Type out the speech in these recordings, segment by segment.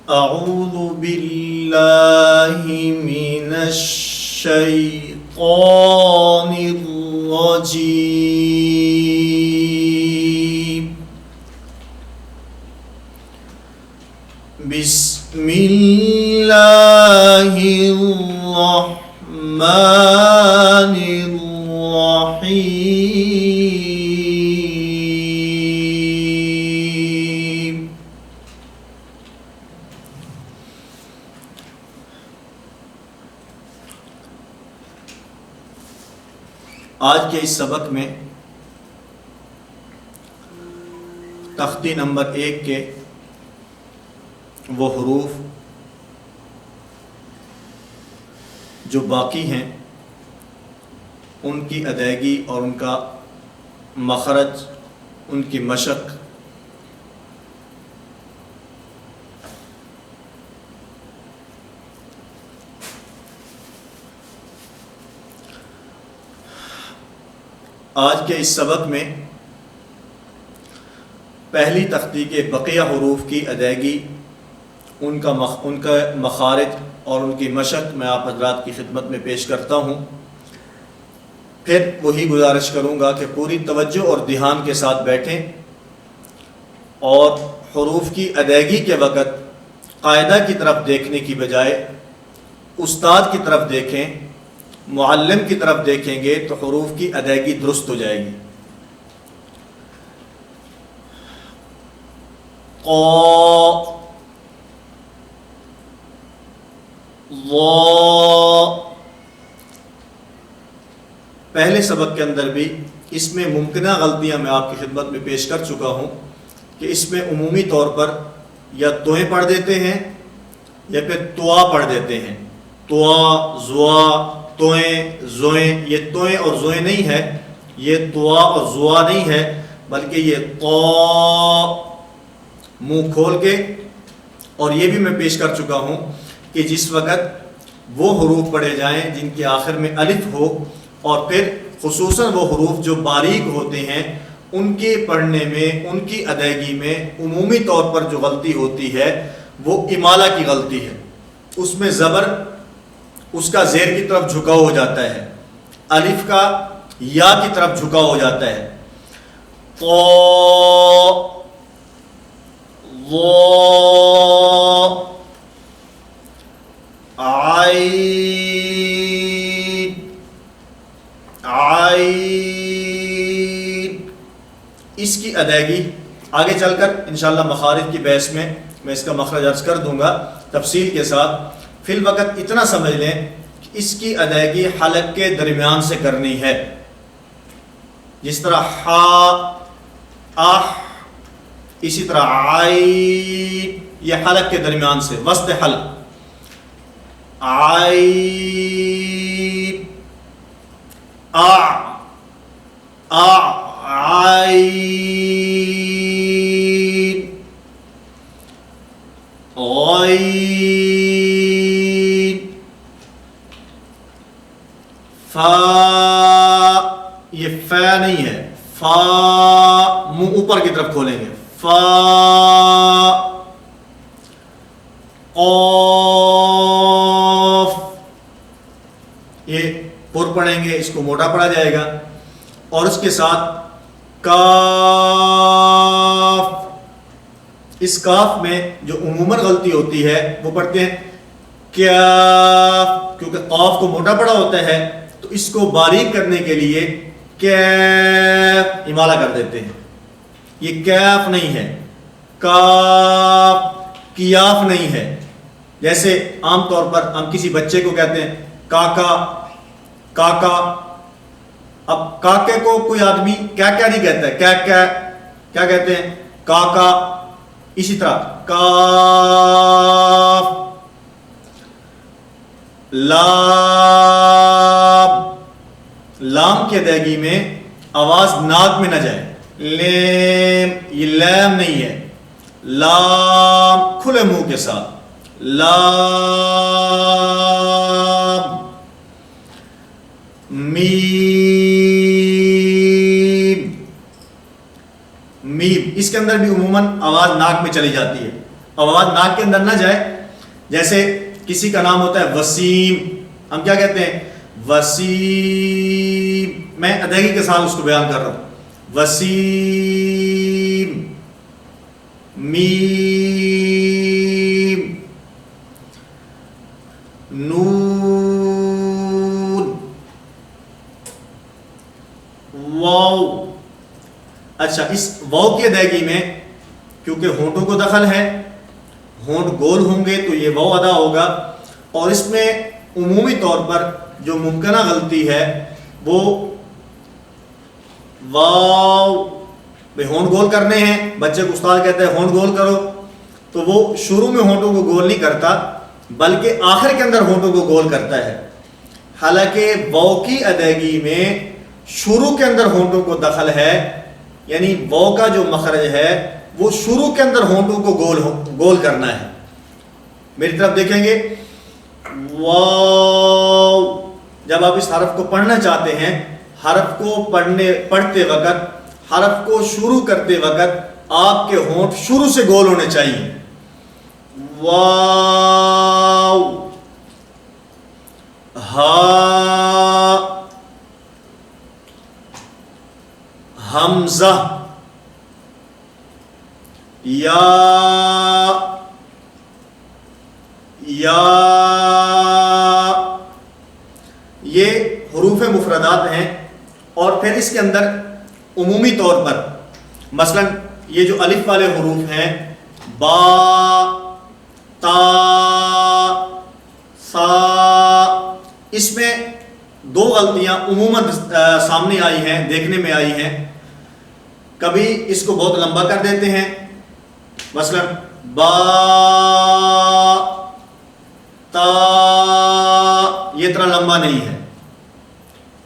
اعوذ باللہ من الشیطان الرجیم بسم اللہ الرحمن الرحیم۔ آج کے اس سبق میں تختی نمبر 1 کے وہ حروف جو باقی ہیں ان کی ادائیگی اور ان کا مخرج، ان کی مشق، آج کے اس سبق میں پہلی تختی کے بقیہ حروف کی ادائیگی، ان کا مخارج اور ان کی مشق میں آپ حضرات کی خدمت میں پیش کرتا ہوں۔ پھر وہی گزارش کروں گا کہ پوری توجہ اور دھیان کے ساتھ بیٹھیں اور حروف کی ادائیگی کے وقت قاعدہ کی طرف دیکھنے کی بجائے استاد کی طرف دیکھیں، معلم کی طرف دیکھیں گے تو حروف کی ادائیگی درست ہو جائے گی۔ قا، ضا، پہلے سبق کے اندر بھی اس میں ممکنہ غلطیاں میں آپ کی خدمت میں پیش کر چکا ہوں کہ اس میں عمومی طور پر یا توئیں پڑھ دیتے ہیں یا پھر توا پڑھ دیتے ہیں۔ توا، زوا، توئیں، زوئیں، یہ توئیں اور زوئیں نہیں ہے، یہ توا اور زوا نہیں ہے، بلکہ یہ طا، منہ کھول کے۔ اور یہ بھی میں پیش کر چکا ہوں کہ جس وقت وہ حروف پڑھے جائیں جن کے آخر میں الف ہو، اور پھر خصوصاً وہ حروف جو باریک ہوتے ہیں ان کے پڑھنے میں، ان کی ادائیگی میں عمومی طور پر جو غلطی ہوتی ہے وہ امالہ کی غلطی ہے۔ اس میں زبر اس کا زیر کی طرف جھکاؤ ہو جاتا ہے، الف کا یا کی طرف جھکاؤ ہو جاتا ہے۔ طا، ضا، عین، عین، اس کی ادائیگی آگے چل کر انشاءاللہ مخارج کی بحث میں اس کا مخرج عرض کر دوں گا تفصیل کے ساتھ۔ فی الوقت اتنا سمجھ لیں کہ اس کی ادائیگی حلق کے درمیان سے کرنی ہے، جس طرح ہا، اح، اسی طرح عین، یہ حلق کے درمیان سے، وسط حلق، عین، عین، غین، فا، یہ فا نہیں ہے، فا، منہ اوپر کی طرف کھولیں گے، فا، قاف، یہ پر پڑھیں گے، اس کو موٹا پڑھا جائے گا، اور اس کے ساتھ کاف۔ اس کاف میں جو عموماً غلطی ہوتی ہے وہ پڑھتے ہیں کیاف، کیونکہ قاف کو موٹا پڑھا ہوتا ہے تو اس کو باریک کرنے کے لیے کیف امالہ کر دیتے ہیں۔ یہ کیف نہیں ہے، کاف، کیاف نہیں ہے۔ جیسے عام طور پر ہم کسی بچے کو کہتے ہیں کاکا، کاکا، اب کاکے کو کوئی آدمی کیا نہیں کہتا ہے، کیا کہتے ہیں، کاکا۔ اسی طرح کاف، لام، لام کی ادائیگی میں آواز ناک میں نہ جائے، لیم، یہ لام نہیں ہے، لام کھلے منہ کے ساتھ، لام، میم، میم، اس کے اندر بھی عموماً آواز ناک میں چلی جاتی ہے، آواز ناک کے اندر نہ جائے. جیسے کسی کا نام ہوتا ہے وسیم، ہم کیا کہتے ہیں؟ وسیم. میں ادائیگی کے ساتھ اس کو بیان کر رہا ہوں. وسیم، میم، نون، واو. اچھا، اس واو کی ادائیگی میں کیونکہ ہونٹوں کو دخل ہے، ہونٹ گول ہوں گے تو یہ واو ادا ہوگا. اور اس میں عمومی طور پر جو ممکنہ غلطی ہے وہ واو. بھائی ہونٹ گول کرنے ہیں، بچے کو استاد کہتا ہے ہونٹ گول کرو، تو وہ شروع میں ہونٹوں کو گول نہیں کرتا بلکہ آخر کے اندر ہونٹوں کو گول کرتا ہے. حالانکہ واو کی ادائیگی میں شروع کے اندر ہونٹوں کو دخل ہے، یعنی واو کا جو مخرج ہے وہ شروع کے اندر ہونٹوں کو گول کرنا ہے. میری طرف دیکھیں گے، واو. جب آپ اس حرف کو پڑھنا چاہتے ہیں، حرف کو پڑھتے وقت، حرف کو شروع کرتے وقت آپ کے ہونٹ شروع سے گول ہونے چاہیے. واو. ہا، حمزہ، یا، یہ حروف مفردات ہیں. اور پھر اس کے اندر عمومی طور پر مثلا یہ جو الف والے حروف ہیں، با، تا، سا، اس میں دو غلطیاں عموماً سامنے آئی ہیں، دیکھنے میں آئی ہیں. کبھی اس کو بہت لمبا کر دیتے ہیں، مثلا با، تا، یہ اتنا لمبا نہیں ہے.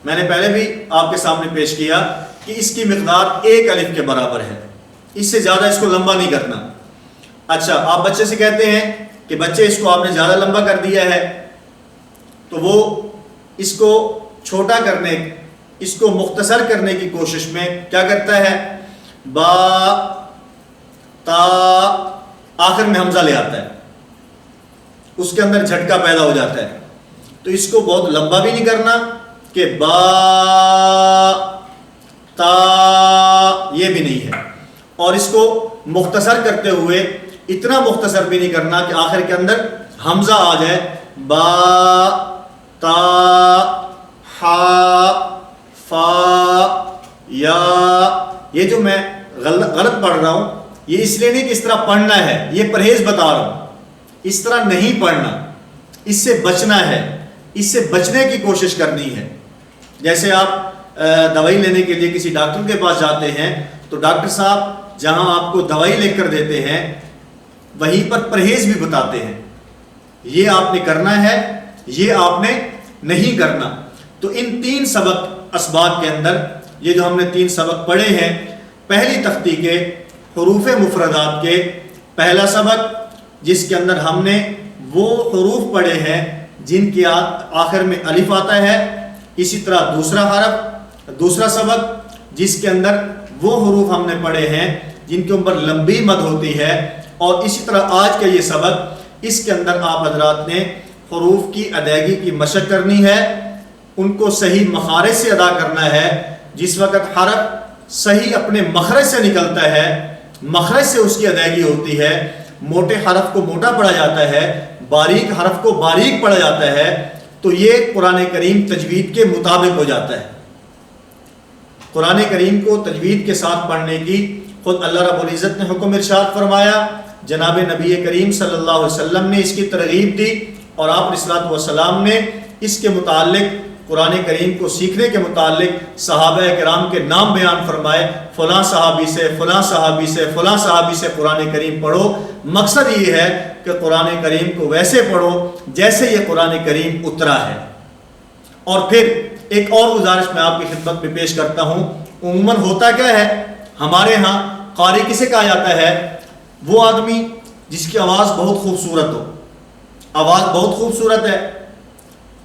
میں نے پہلے بھی آپ کے سامنے پیش کیا کہ اس کی مقدار ایک الف کے برابر ہے، اس سے زیادہ اس کو لمبا نہیں کرنا. اچھا، آپ بچے سے کہتے ہیں کہ بچے اس کو آپ نے زیادہ لمبا کر دیا ہے، تو وہ اس کو چھوٹا کرنے، اس کو مختصر کرنے کی کوشش میں کیا کرتا ہے؟ با، تا، آخر میں حمزہ لے آتا ہے، اس کے اندر جھٹکا پیدا ہو جاتا ہے. تو اس کو بہت لمبا بھی نہیں کرنا کہ با، تا، یہ بھی نہیں ہے. اور اس کو مختصر کرتے ہوئے اتنا مختصر بھی نہیں کرنا کہ آخر کے اندر حمزہ آ جائے. با، تا، ہا، فا، یا. یہ جو میں غلط پڑھ رہا ہوں، یہ اس لیے نہیں کہ اس طرح پڑھنا ہے، یہ پرہیز بتا رہا ہوں. اس طرح نہیں پڑھنا، اس سے بچنا ہے، اس سے بچنے کی کوشش کرنی ہے. جیسے آپ دوائی لینے کے لیے کسی ڈاکٹر کے پاس جاتے ہیں تو ڈاکٹر صاحب جہاں آپ کو دوائی لکھ کر دیتے ہیں وہیں پر پرہیز بھی بتاتے ہیں. یہ آپ نے کرنا ہے، یہ آپ نے نہیں کرنا. تو ان 3 سبق اسباق کے اندر یہ جو ہم نے 3 سبق پڑھے ہیں، پہلی تختی کے حروف مفردات کے پہلا سبق جس کے اندر ہم نے وہ حروف پڑھے ہیں جن کے آخر میں الف آتا ہے. اسی طرح دوسرا سبق جس کے اندر وہ حروف ہم نے پڑھے ہیں جن کے اوپر لمبی مد ہوتی ہے. اور اسی طرح آج کا یہ سبق، اس کے اندر آپ حضرات نے حروف کی ادائیگی کی مشق کرنی ہے، ان کو صحیح مخارج سے ادا کرنا ہے. جس وقت حرف صحیح اپنے مخرج سے نکلتا ہے، مخرج سے اس کی ادائیگی ہوتی ہے. موٹے حرف کو موٹا پڑھا جاتا ہے، باریک حرف کو باریک پڑھا جاتا ہے. تو یہ قرآن کریم تجوید کے مطابق ہو جاتا ہے. قرآن کریم کو تجوید کے ساتھ پڑھنے کی خود اللہ رب العزت نے حکم ارشاد فرمایا، جناب نبی کریم صلی اللہ علیہ وسلم نے اس کی ترغیب دی، اور آپ علیہ الصلوۃ والسلام نے اس کے متعلق، قرآن کریم کو سیکھنے کے متعلق صحابہ کرام کے نام بیان فرمائے. فلاں صحابی سے، فلاں صحابی سے، فلاں صحابی سے قرآن کریم پڑھو. مقصد یہ ہے کہ قرآن کریم کو ویسے پڑھو جیسے یہ قرآن کریم اترا ہے. اور پھر ایک اور گزارش میں آپ کی خدمت میں پیش کرتا ہوں. عموماً ہوتا کیا ہے ہمارے ہاں، قاری کسے کہا جاتا ہے؟ وہ آدمی جس کی آواز بہت خوبصورت ہو. آواز بہت خوبصورت ہے،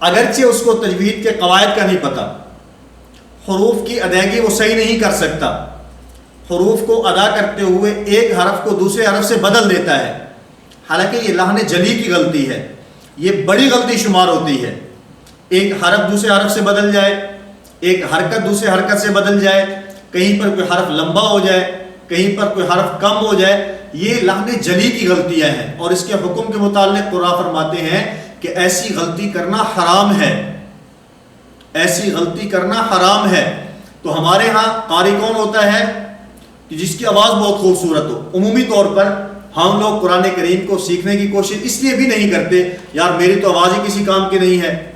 اگرچہ اس کو تجوید کے قواعد کا نہیں پتہ، حروف کی ادائیگی وہ صحیح نہیں کر سکتا، حروف کو ادا کرتے ہوئے ایک حرف کو دوسرے حرف سے بدل دیتا ہے. حالانکہ یہ لحن جلی کی غلطی ہے، یہ بڑی غلطی شمار ہوتی ہے۔ ایک حرف دوسرے حرف سے بدل جائے، ایک حرکت دوسرے حرکت سے بدل جائے، کہیں پر کوئی حرف لمبا ہو جائے، کہیں پر کوئی حرف کم ہو جائے، یہ لحن جلی کی غلطیاں ہیں، اور اس کے حکم کے متعلق قرآن فرماتے ہیں کہ ایسی غلطی کرنا حرام ہے، ایسی غلطی کرنا حرام ہے۔ تو ہمارے ہاں قاری کون ہوتا ہے؟ کہ جس کی آواز بہت خوبصورت ہو۔ عمومی طور پر ہم لوگ قرآن کریم کو سیکھنے کی کوشش اس لیے بھی نہیں کرتے، یار میری تو آواز ہی کسی کام کی نہیں ہے،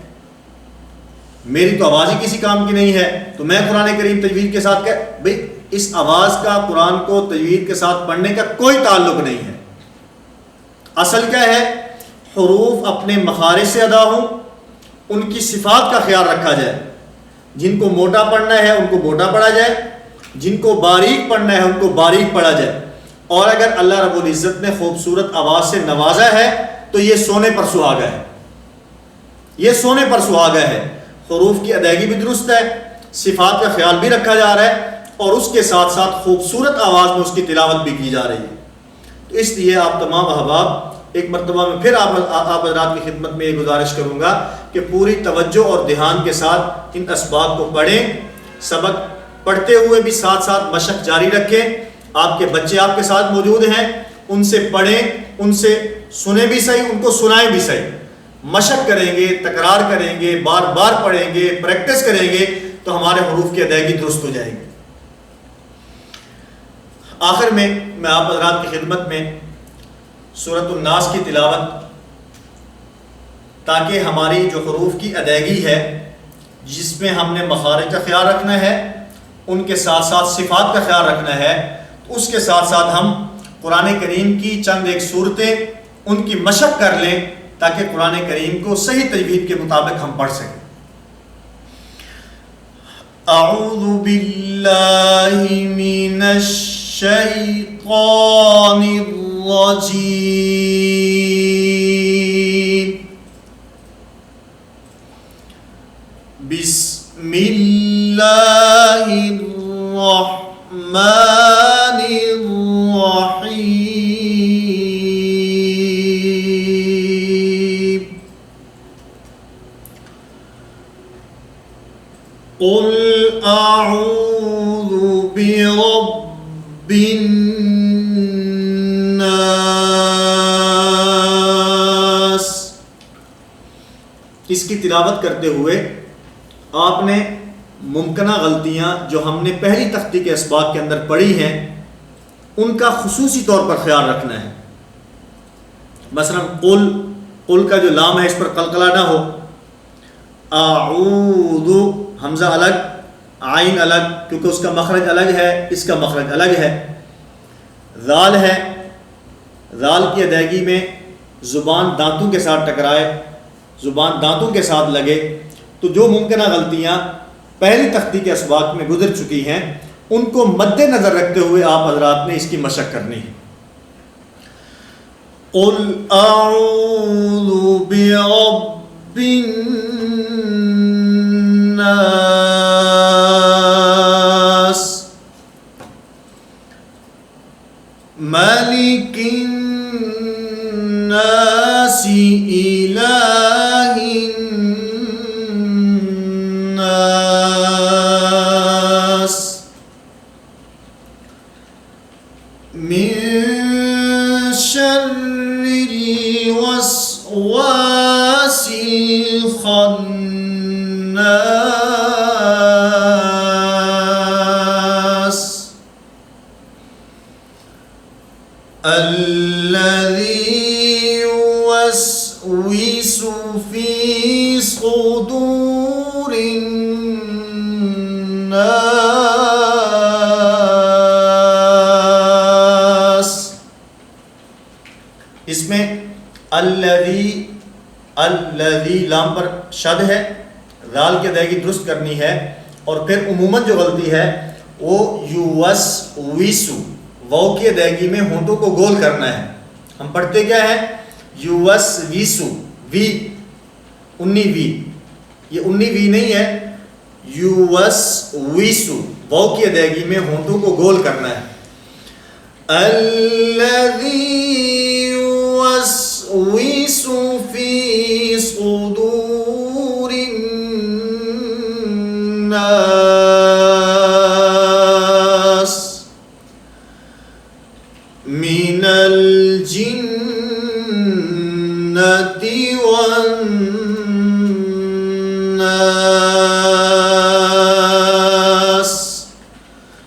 میری تو آواز ہی کسی کام کی نہیں ہے، تو میں قرآن کریم تجوید کے ساتھ بھئی اس آواز کا قرآن کو تجوید کے ساتھ پڑھنے کا کوئی تعلق نہیں ہے۔ اصل کیا ہے؟ حروف اپنے مخارج سے ادا ہوں، ان کی صفات کا خیال رکھا جائے، جن کو موٹا پڑھنا ہے ان کو موٹا پڑھا جائے، جن کو باریک پڑھنا ہے ان کو باریک پڑھا جائے، اور اگر اللہ رب العزت نے خوبصورت آواز سے نوازا ہے تو یہ سونے پر سہاگا ہے، یہ سونے پر سہاگا ہے۔ حروف کی ادائیگی بھی درست ہے، صفات کا خیال بھی رکھا جا رہا ہے، اور اس کے ساتھ ساتھ خوبصورت آواز میں اس کی تلاوت بھی کی جا رہی ہے۔ تو اس لیے آپ تمام احباب، ایک مرتبہ میں پھر آپ حضرات کی خدمت میں یہ گزارش کروں گا کہ پوری توجہ اور دھیان کے ساتھ ان اسباق کو پڑھیں، سبق پڑھتے ہوئے بھی ساتھ ساتھ مشق جاری رکھیں۔ آپ کے بچے آپ کے ساتھ موجود ہیں، ان سے پڑھیں، ان سے سنیں بھی صحیح، ان کو سنائیں بھی صحیح۔ مشق کریں گے، تکرار کریں گے، بار بار پڑھیں گے، پریکٹس کریں گے تو ہمارے حروف کی ادائیگی درست ہو جائے گی۔ آخر میں آپ حضرات کی خدمت میں سورۃ الناس کی تلاوت، تاکہ ہماری جو حروف کی ادائیگی ہے جس میں ہم نے مخارج کا خیال رکھنا ہے، ان کے ساتھ ساتھ صفات کا خیال رکھنا ہے، اس کے ساتھ ساتھ ہم قرآن کریم کی چند ایک صورتیں ان کی مشق کر لیں تاکہ قرآن کریم کو صحیح تجوید کے مطابق ہم پڑھ سکیں۔ اعوذ باللہ من الشیطان الرجیم، بسم اللہ الرحمن الرحیم، قل اعوذ برب الناس۔ اس کی تلاوت کرتے ہوئے آپ نے ممکنہ غلطیاں جو ہم نے پہلی تختی کے اسباق کے اندر پڑھی ہیں ان کا خصوصی طور پر خیال رکھنا ہے۔ مثلا قل کا جو لام ہے اس پر قلقلہ نہ ہو، اعوذ حمزہ الگ، عین الگ، کیونکہ اس کا مخرج الگ ہے، اس کا مخرج الگ ہے۔ ذال ہے، ذال کی ادائیگی میں زبان دانتوں کے ساتھ ٹکرائے، زبان دانتوں کے ساتھ لگے، تو جو ممکنہ غلطیاں پہلی تختی کے اسباق میں گزر چکی ہیں ان کو مد نظر رکھتے ہوئے آپ حضرات نے اس کی مشق کرنی ہے۔ قل اعوذ برب الناس، ملک الناس، الہ الناس، من شر الوسواس الخناس، الذي يوسوس في صدور الناس۔ اس میں الذی لام پر شد ہے، ذال کی ادائیگی درست کرنی ہے، اور پھر عموماً جو غلطی ہے وہ یوسوسو، واو کی ادائیگی میں ہونٹوں کو گول کرنا ہے۔ ہم پڑھتے کیا ہے؟ یوسوسو، وی 19 وی، یہ 19 وی نہیں ہے، یوسوسو، واو کی ادائیگی میں ہونٹوں کو گول کرنا ہے۔ الذی یوسوس الناس من الجنة والناس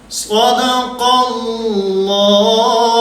صدق الله